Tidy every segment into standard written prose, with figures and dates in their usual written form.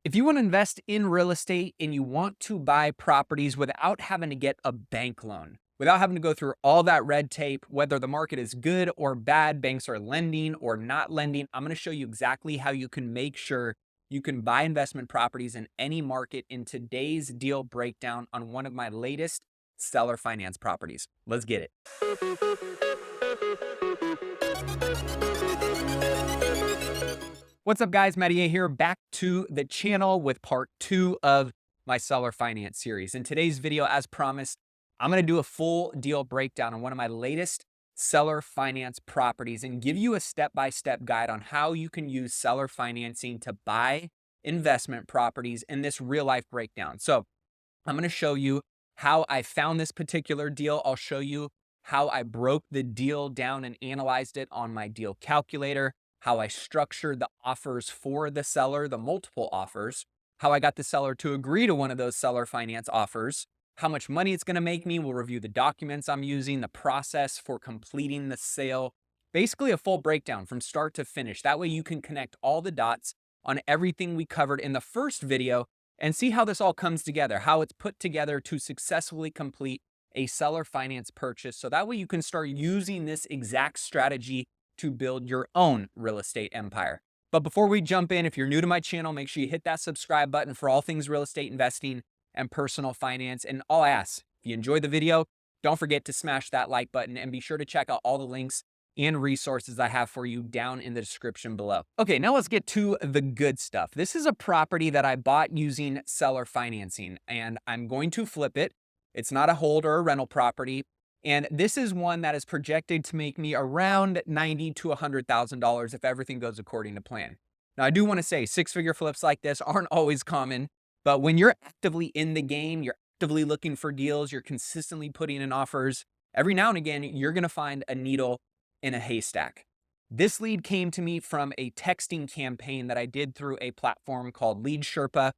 If you want to invest in real estate and you want to buy properties without having to get a bank loan, without having to go through all that red tape, whether the market is good or bad, banks are lending or not lending, I'm going to show you exactly how you can make sure you can buy investment properties in any market in today's deal breakdown on one of my latest seller finance properties. Let's get it. What's up, guys? Meier here, back to the channel with part 2 of my seller finance series. In today's video, as promised, I'm going to do a full deal breakdown on one of my latest seller finance properties and give you a step-by-step guide on how you can use seller financing to buy investment properties in this real-life breakdown. So I'm going to show you how I found this particular deal. I'll show you how I broke the deal down and analyzed it on my deal calculator, how I structured the offers for the seller, the multiple offers, how I got the seller to agree to one of those seller finance offers, how much money it's going to make me. We'll review the documents I'm using, the process for completing the sale, basically a full breakdown from start to finish. That way you can connect all the dots on everything we covered in the first video and see how this all comes together, how it's put together to successfully complete a seller finance purchase. So that way you can start using this exact strategy to build your own real estate empire. But before we jump in, if you're new to my channel, make sure you hit that subscribe button for all things real estate investing and personal finance. And I'll ask, if you enjoyed the video, don't forget to smash that like button and be sure to check out all the links and resources I have for you down in the description below. Okay, now let's get to the good stuff. This is a property that I bought using seller financing, and I'm going to flip it. It's not a hold or a rental property. And this is one that is projected to make me around $90,000 to $100,000 if everything goes according to plan. Now, I do want to say six-figure flips like this aren't always common, but when you're actively in the game, you're actively looking for deals, you're consistently putting in offers, every now and again, you're going to find a needle in a haystack. This lead came to me from a texting campaign that I did through a platform called Lead Sherpa,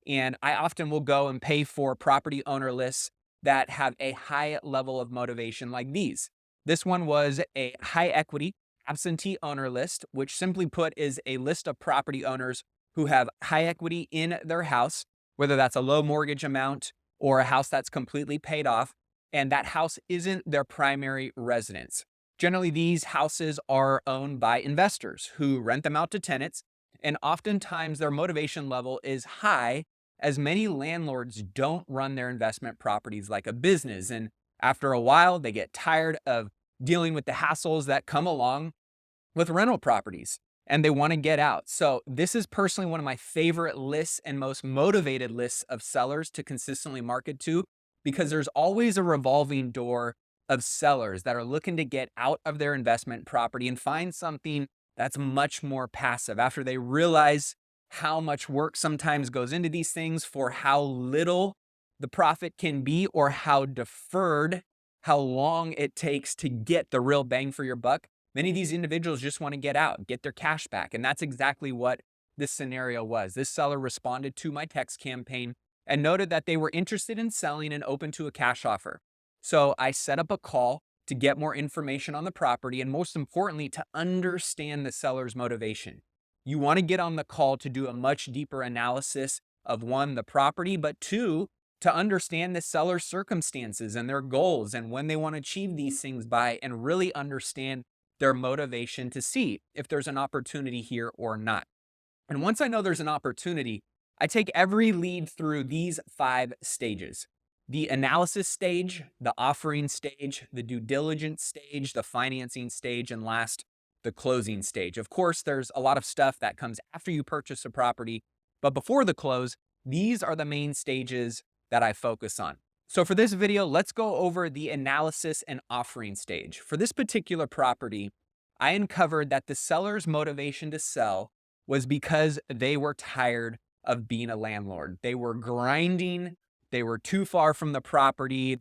and I often will go and pay for property owner lists that have a high level of motivation like these. This one was a high equity absentee owner list, which simply put is a list of property owners who have high equity in their house, whether that's a low mortgage amount or a house that's completely paid off, and that house isn't their primary residence. Generally, these houses are owned by investors who rent them out to tenants, and oftentimes their motivation level is high, as many landlords don't run their investment properties like a business. And after a while, they get tired of dealing with the hassles that come along with rental properties and they want to get out. So this is personally one of my favorite lists and most motivated lists of sellers to consistently market to, because there's always a revolving door of sellers that are looking to get out of their investment property and find something that's much more passive after they realize how much work sometimes goes into these things for how little the profit can be, or how deferred, how long it takes to get the real bang for your buck. Many of these individuals just want to get out, get their cash back. And that's exactly what this scenario was. This seller responded to my text campaign and noted that they were interested in selling and open to a cash offer. So I set up a call to get more information on the property and, most importantly, to understand the seller's motivation. You want to get on the call to do a much deeper analysis of, one, the property, but two, to understand the seller's circumstances and their goals and when they want to achieve these things by, and really understand their motivation to see if there's an opportunity here or not. And once I know there's an opportunity, I take every lead through these 5 stages: the analysis stage, the offering stage, the due diligence stage, the financing stage, and last, the closing stage. Of course, there's a lot of stuff that comes after you purchase a property, but before the close, these are the main stages that I focus on. So for this video, let's go over the analysis and offering stage. For this particular property, I uncovered that the seller's motivation to sell was because they were tired of being a landlord. They were grinding. They were too far from the property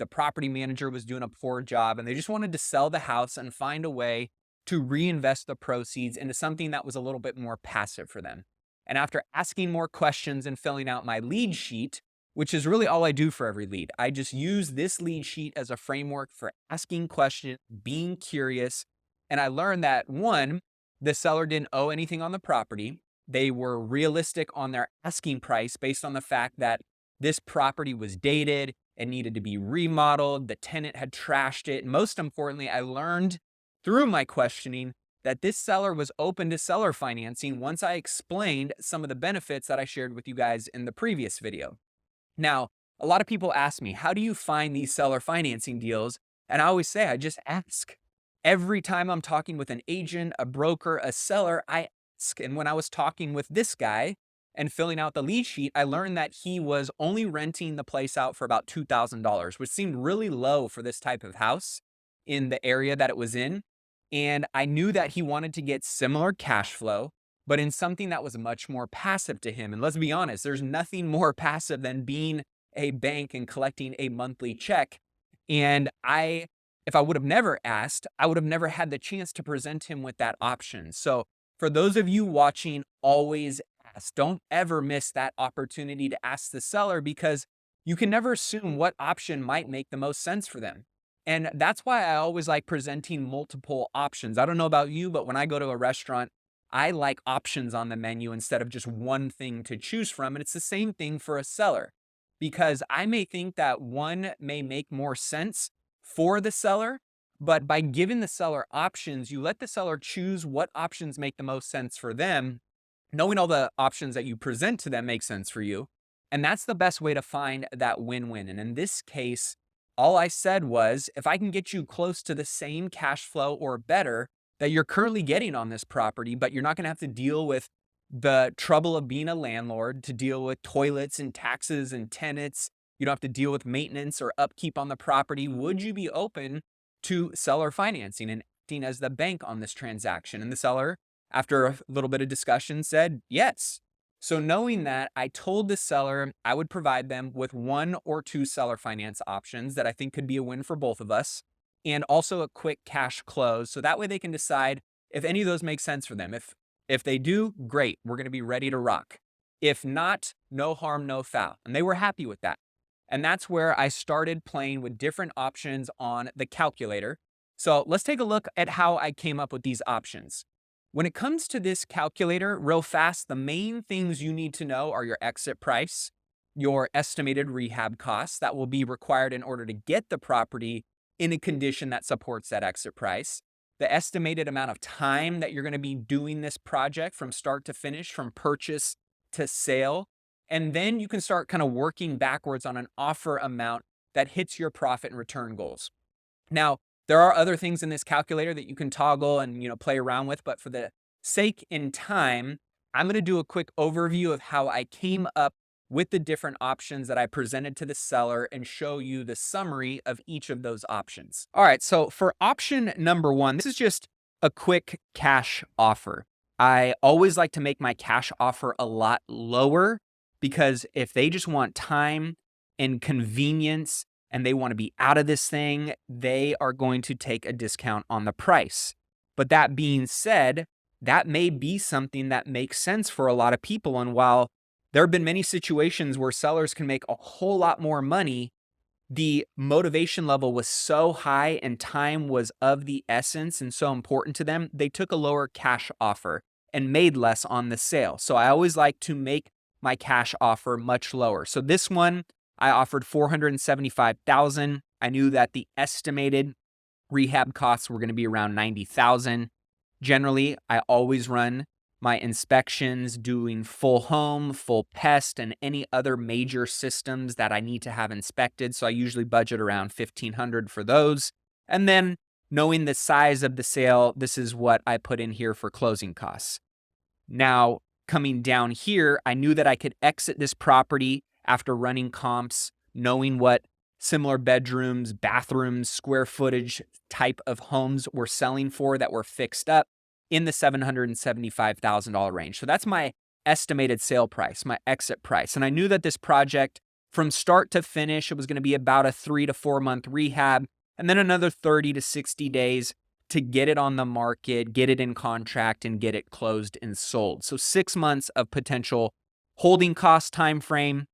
manager was doing a poor job, and they just wanted to sell the house and find a way to reinvest the proceeds into something that was a little bit more passive for them. And after asking more questions and filling out my lead sheet, which is really all I do for every lead, I just use this lead sheet as a framework for asking questions, being curious. And I learned that, one, the seller didn't owe anything on the property. They were realistic on their asking price based on the fact that this property was dated, it needed to be remodeled, the tenant had trashed it. Most importantly, I learned through my questioning that this seller was open to seller financing once I explained some of the benefits that I shared with you guys in the previous video. Now, a lot of people ask me, how do you find these seller financing deals? And I always say, I just ask. Every time I'm talking with an agent, a broker, a seller, I ask. And when I was talking with this guy and filling out the lead sheet, I learned that he was only renting the place out for about $2,000, which seemed really low for this type of house in the area that it was in. And I knew that he wanted to get similar cash flow, but in something that was much more passive to him. And let's be honest, there's nothing more passive than being a bank and collecting a monthly check. And if I would have never asked, I would have never had the chance to present him with that option. So for those of you watching, always ask. Don't ever miss that opportunity to ask the seller, because you can never assume what option might make the most sense for them. And that's why I always like presenting multiple options. I don't know about you, but when I go to a restaurant, I like options on the menu instead of just one thing to choose from. And it's the same thing for a seller, because I may think that one may make more sense for the seller, but by giving the seller options, you let the seller choose what options make the most sense for them, knowing all the options that you present to them make sense for you. And that's the best way to find that win-win. And in this case, all I said was, if I can get you close to the same cash flow or better that you're currently getting on this property, but you're not going to have to deal with the trouble of being a landlord, to deal with toilets and taxes and tenants, you don't have to deal with maintenance or upkeep on the property, would you be open to seller financing and acting as the bank on this transaction? And the seller, after a little bit of discussion, said yes. So knowing that, I told the seller I would provide them with 1 or 2 seller finance options that I think could be a win for both of us, and also a quick cash close. So that way they can decide if any of those make sense for them. If they do, great, we're going to be ready to rock. If not, no harm, no foul. And they were happy with that. And that's where I started playing with different options on the calculator. So let's take a look at how I came up with these options. When it comes to this calculator, real fast, the main things you need to know are your exit price, your estimated rehab costs that will be required in order to get the property in a condition that supports that exit price, the estimated amount of time that you're going to be doing this project from start to finish, from purchase to sale. And then you can start kind of working backwards on an offer amount that hits your profit and return goals. Now, there are other things in this calculator that you can toggle and play around with, but for the sake in time, I'm going to do a quick overview of how I came up with the different options that I presented to the seller and show you the summary of each of those options. All right, so for option number 1, this is just a quick cash offer. I always like to make my cash offer a lot lower, because if they just want time and convenience and they want to be out of this thing, they are going to take a discount on the price. But that being said, that may be something that makes sense for a lot of people. And while there have been many situations where sellers can make a whole lot more money, the motivation level was so high and time was of the essence and so important to them, they took a lower cash offer and made less on the sale. So I always like to make my cash offer much lower. So this one, I offered $475,000. I knew that the estimated rehab costs were going to be around $90,000. Generally, I always run my inspections doing full home, full pest, and any other major systems that I need to have inspected. So I usually budget around $1,500 for those. And then knowing the size of the sale, this is what I put in here for closing costs. Now, coming down here, I knew that I could exit this property after running comps, knowing what similar bedrooms, bathrooms, square footage type of homes were selling for that were fixed up in the $775,000 range. So that's my estimated sale price, my exit price. And I knew that this project from start to finish, it was going to be about a 3 to 4 month rehab, and then another 30 to 60 days to get it on the market, get it in contract, and get it closed and sold. So 6 months of potential holding cost time frame.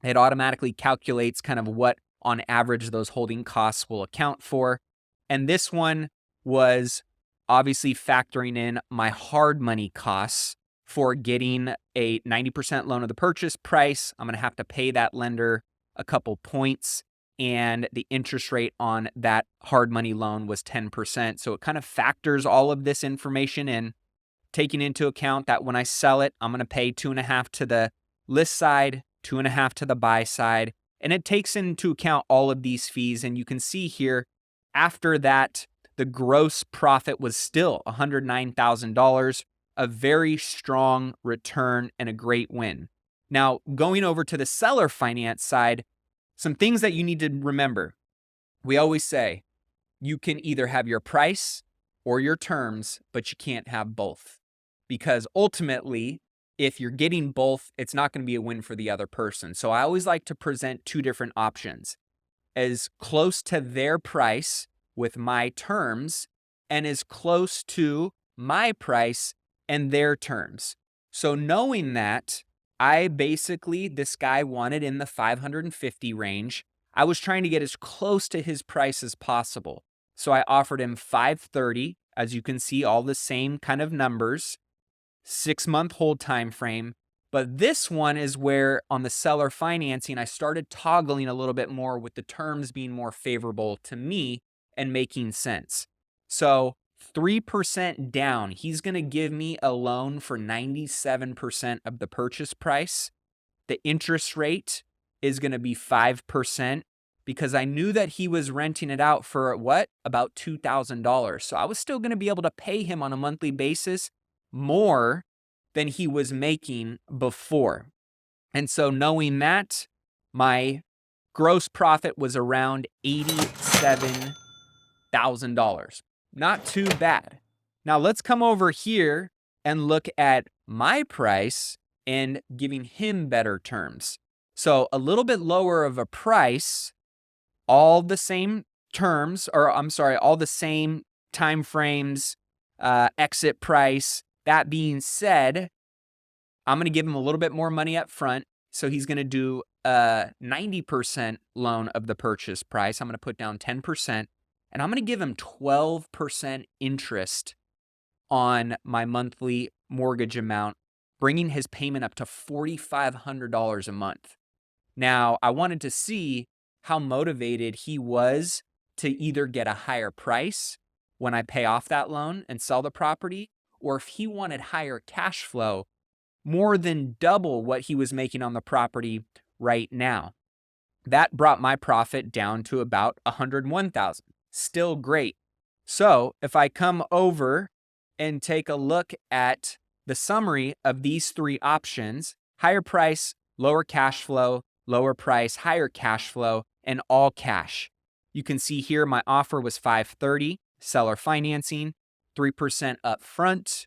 It automatically calculates kind of what on average those holding costs will account for. And this one was obviously factoring in my hard money costs for getting a 90% loan of the purchase price. I'm going to have to pay that lender a couple points, and the interest rate on that hard money loan was 10%. So it kind of factors all of this information in, taking into account that when I sell it, I'm going to pay 2.5 to the list side, 2.5 to the buy side, and it takes into account all of these fees. And you can see here, after that, the gross profit was still $109,000, a very strong return and a great win. Now, going over to the seller finance side, some things that you need to remember. We always say you can either have your price or your terms, but you can't have both. Because ultimately, if you're getting both, it's not going to be a win for the other person. So I always like to present two different options: as close to their price with my terms, and as close to my price and their terms. So knowing that, this guy wanted in the 550 range. I was trying to get as close to his price as possible. So I offered him 530, as you can see, all the same kind of numbers, 6-month hold time frame. But this one is where on the seller financing, I started toggling a little bit more with the terms being more favorable to me and making sense. So 3% down, he's going to give me a loan for 97% of the purchase price. The interest rate is going to be 5%, because I knew that he was renting it out for what? About $2,000. So I was still going to be able to pay him on a monthly basis more than he was making before. And so knowing that, my gross profit was around $87,000. Not too bad. Now let's come over here and look at my price and giving him better terms. So a little bit lower of a price, all the same terms, all the same time frames, exit price. That being said, I'm going to give him a little bit more money up front. So he's going to do a 90% loan of the purchase price. I'm going to put down 10%, and I'm going to give him 12% interest on my monthly mortgage amount, bringing his payment up to $4,500 a month. Now, I wanted to see how motivated he was to either get a higher price when I pay off that loan and sell the property, or if he wanted higher cash flow, more than double what he was making on the property right now. That brought my profit down to about $101,000. Still great. So if I come over and take a look at the summary of these three options: higher price, lower cash flow, lower price, higher cash flow, and all cash. You can see here my offer was $530, seller financing, 3% up front.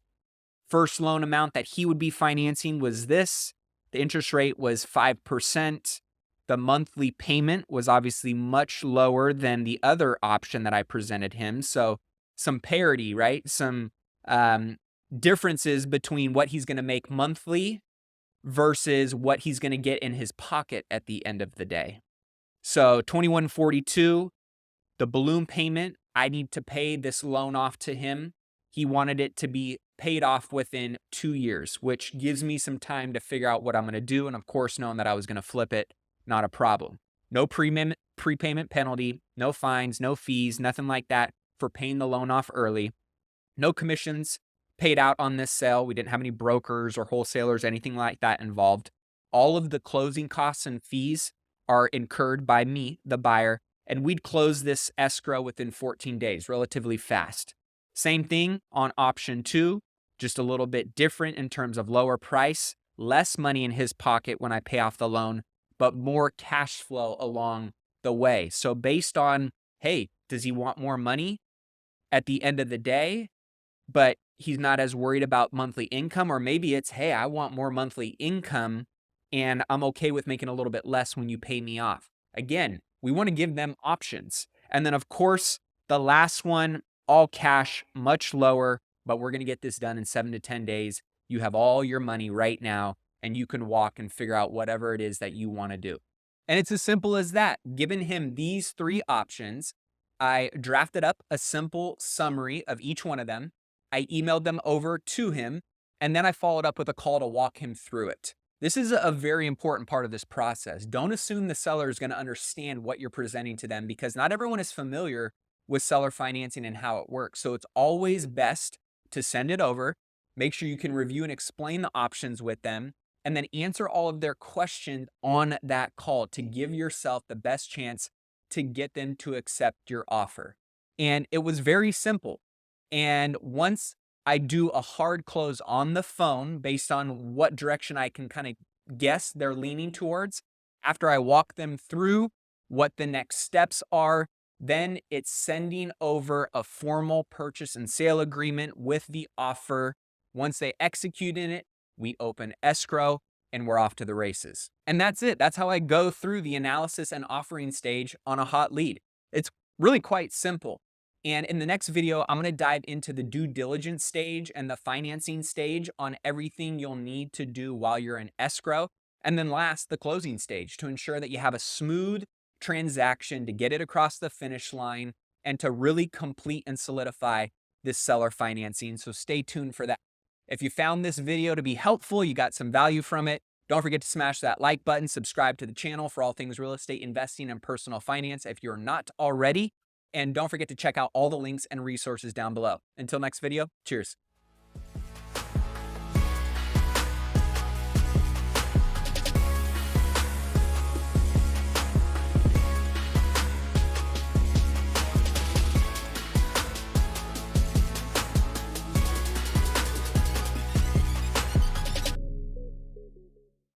First loan amount that he would be financing was this. The interest rate was 5%. The monthly payment was obviously much lower than the other option that I presented him. So some parity, right? Some differences between what he's going to make monthly versus what he's going to get in his pocket at the end of the day. So $2,142, the balloon payment, I need to pay this loan off to him. He wanted it to be paid off within 2 years, which gives me some time to figure out what I'm going to do. And of course, knowing that I was going to flip it, not a problem. No prepayment penalty, no fines, no fees, nothing like that for paying the loan off early. No commissions paid out on this sale. We didn't have any brokers or wholesalers, anything like that involved. All of the closing costs and fees are incurred by me, the buyer, and we'd close this escrow within 14 days, relatively fast. Same thing on option 2, just a little bit different in terms of lower price, less money in his pocket when I pay off the loan, but more cash flow along the way. So based on, hey, does he want more money at the end of the day, but he's not as worried about monthly income? Or maybe it's, hey, I want more monthly income and I'm okay with making a little bit less when you pay me off. Again, we want to give them options. And then of course, the last one, all cash, much lower, but we're going to get this done in 7 to 10 days. You have all your money right now and you can walk and figure out whatever it is that you want to do. And it's as simple as that. Given him these 3 options, I drafted up a simple summary of each one of them. I emailed them over to him, And then I followed up with a call to walk him through it. This is a very important part of this process. Don't assume the seller is going to understand what you're presenting to them, because not everyone is familiar with seller financing and how it works. So it's always best to send it over, make sure you can review and explain the options with them, and then answer all of their questions on that call to give yourself the best chance to get them to accept your offer. And it was very simple. And once I do a hard close on the phone based on what direction I can kind of guess they're leaning towards, after I walk them through what the next steps are, then it's sending over a formal purchase and sale agreement with the offer. Once they execute in it, we open escrow and we're off to the races. And that's it. That's how I go through the analysis and offering stage on a hot lead. It's really quite simple. And in the next video, I'm going to dive into the due diligence stage and the financing stage on everything you'll need to do while you're in escrow. And then last, the closing stage to ensure that you have a smooth transaction to get it across the finish line and to really complete and solidify this seller financing. So stay tuned for that. If you found this video to be helpful, you got some value from it, don't forget to smash that like button, subscribe to the channel for all things real estate investing and personal finance if you're not already. And don't forget to check out all the links and resources down below. Until next video, cheers.